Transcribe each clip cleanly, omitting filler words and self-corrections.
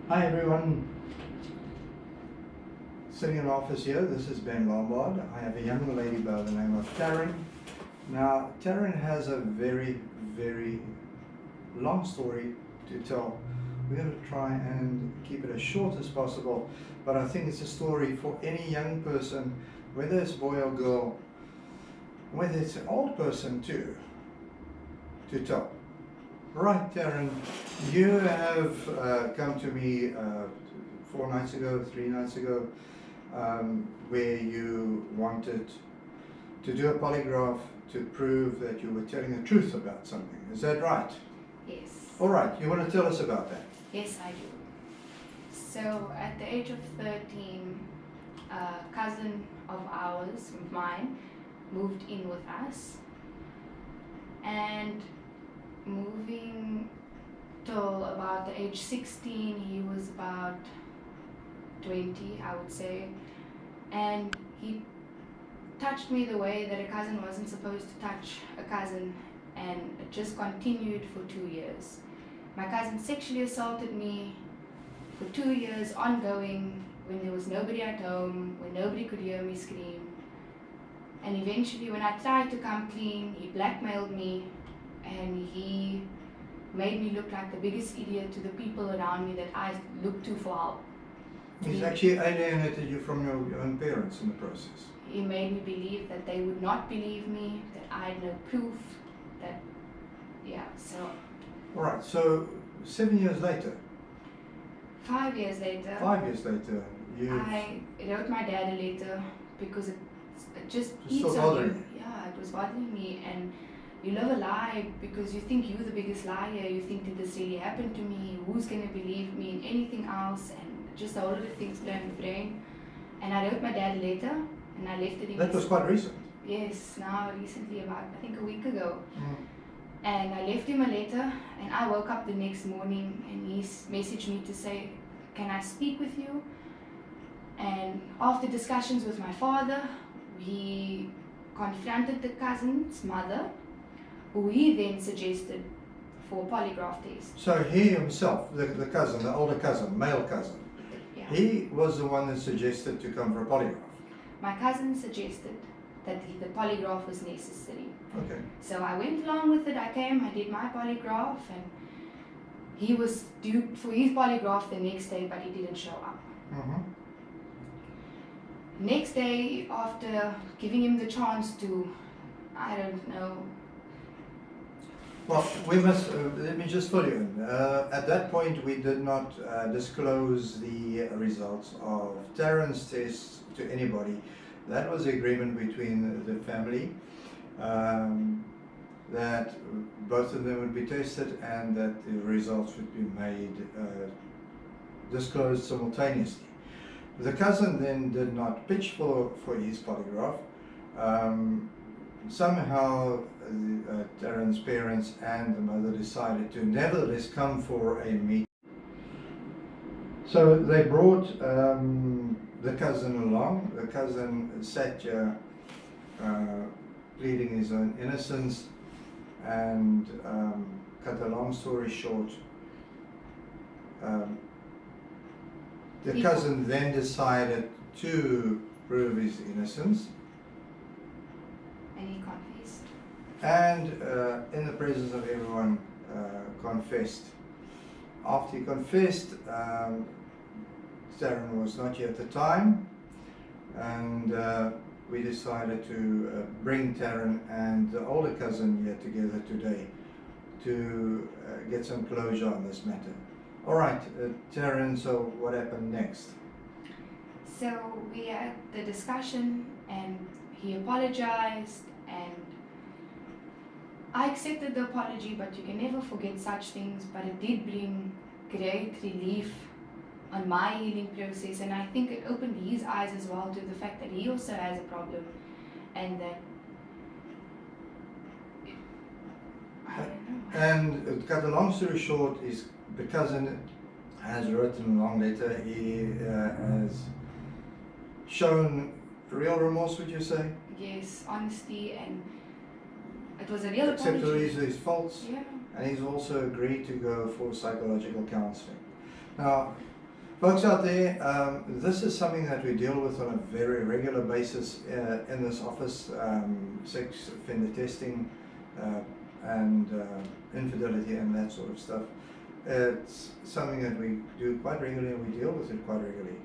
Hi everyone, sitting in office here. This is Ben Lombard. I have a young lady by the name of Taryn. Now, Taryn has a very long story to tell. We're going to try and keep it as short as possible, but I think it's a story for any young person, whether it's boy or girl, whether it's an old person too, to tell. Right, Taryn, you have come to me 4 nights ago, 3 nights ago, where you wanted to do a polygraph to prove that you were telling the truth about something. Is that right? Yes. All right, you want to tell us about that? Yes, I do. So at the age of 13, a cousin of mine, moved in with us, and moving till about the age 16, he was about 20, I would say, and he touched me the way that a cousin wasn't supposed to touch a cousin, and it just continued for 2 years. My cousin sexually assaulted me for 2 years ongoing, when there was nobody at home, when nobody could hear me scream. And eventually, when I tried to come clean, he blackmailed me, and he made me look like the biggest idiot to the people around me that I looked to for help. He's actually alienated you from your own parents in the process. He made me believe that they would not believe me, that I had no proof, that, so. All right, so 7 years later, 5 years later, 5 years later, I wrote my dad a letter because it just It's eats still on bothering you. Yeah, it was bothering me, and you live a lie because you think you're the biggest liar. You think, did this really happen to me? Who's going to believe me in anything else? And just a whole lot of things play in the brain. And I wrote my dad a letter, and I left it in that was quite recent. Yes, now recently, about I think a week ago. Mm. And I left him a letter, and I woke up the next morning, and he messaged me to say, can I speak with you? And after discussions with my father, he confronted the cousin's mother, who he then suggested for a polygraph test. So he himself, the cousin, the older cousin, male cousin, Yeah. he was the one that suggested to come for a polygraph. My cousin suggested that the polygraph was necessary. Okay. So I went along with it. I came, I did my polygraph, and he was due for his polygraph the next day, but he didn't show up. Mm-hmm. Next day, after giving him the chance to, I don't know. Well, we must, let me just fill you in. At that point, we did not disclose the results of Taryn's tests to anybody. That was the agreement between the family, that both of them would be tested and that the results would be made, disclosed simultaneously. The cousin then did not pitch for his polygraph. Somehow Taryn's parents and the mother decided to nevertheless come for a meeting. So they brought the cousin along. The cousin sat here pleading his own innocence, and cut a long story short, the cousin then decided to prove his innocence, And he confessed. and in the presence of everyone confessed. After he confessed, Taryn was not here at the time, and we decided to bring Taryn and the older cousin here together today to get some closure on this matter. All right, Taryn, so what happened next? So we had the discussion, and he apologized, and I accepted the apology, but you can never forget such things. But it did bring great relief on my healing process, and I think it opened his eyes as well to the fact that he also has a problem, and that I don't know. And cut a long story short, is the cousin has written a long letter. He has shown real remorse, would you say? Yes, honesty, and it was a real Accepted apology. his faults, Yeah. and he's also agreed to go for psychological counseling. Now, Folks out there, this is something that we deal with on a very regular basis in this office, sex offender testing and infidelity and that sort of stuff. It's something that we do quite regularly and we deal with it quite regularly.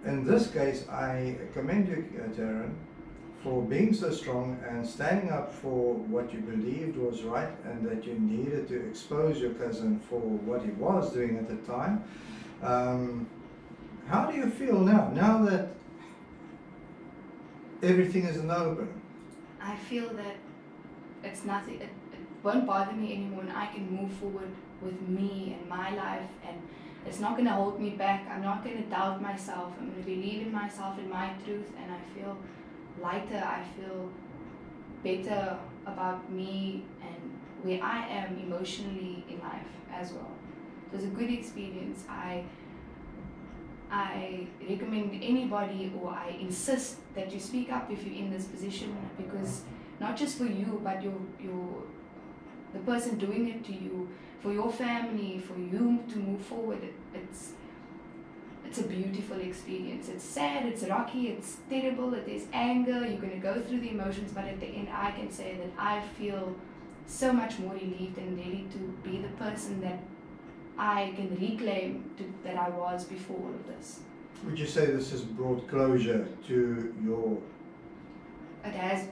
In this case, I commend you, Taryn, for being so strong and standing up for what you believed was right and that you needed to expose your cousin for what he was doing at the time. How do you feel now that everything is in the open? I feel that it's nothing, it won't bother me anymore, and I can move forward with me and my life, and it's not going to hold me back. I'm not going to doubt myself. I'm going to believe in myself and my truth, and I feel lighter. I feel better about me and where I am emotionally in life as well. It was a good experience. I recommend anybody, or I insist that you speak up if you're in this position, because not just for you, but the person doing it to you, for your family, for you to move forward. It's a beautiful experience. It's sad, it's rocky, it's terrible, there's anger, you're going to go through the emotions, but at the end I can say that I feel so much more relieved and ready to be the person that I can reclaim that I was before all of this. Would you say this has brought closure to your... It has.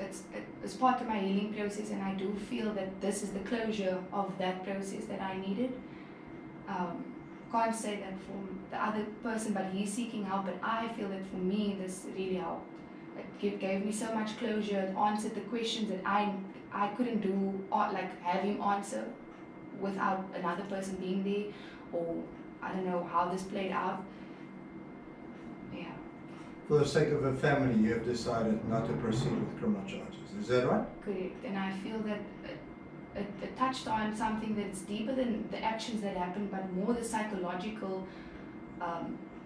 It's part of my healing process, and I do feel that this is the closure of that process that I needed. Can't say that for the other person, but he's seeking help, but I feel that for me this really helped. It gave me so much closure. It answered the questions that I couldn't do, or like have him answer without another person being there, or I don't know how this played out. Yeah. For the sake of a family, you have decided not to proceed with criminal charges. Is that right? Correct. And I feel that it touched on something that's deeper than the actions that happened, but more the psychological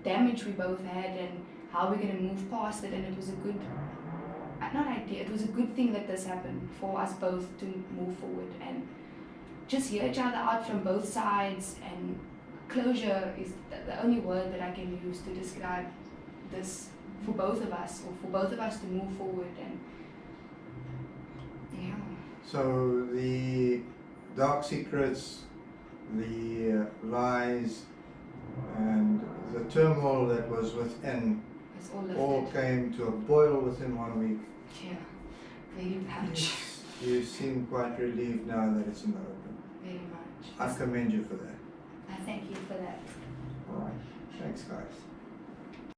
damage we both had and how we're going to move past it. And it was a good, it was a good thing that this happened for us both to move forward and just hear each other out from both sides. And closure is the only word that I can use to describe this for both of us, or for both of us to move forward. And yeah. So the dark secrets, the lies, and the turmoil that was within It's all all lifted. came to a boil within 1 week. Yeah, very much. You seem quite relieved now that it's in the open. Very much. I commend you for that. I thank you for that. All right. Thanks, guys.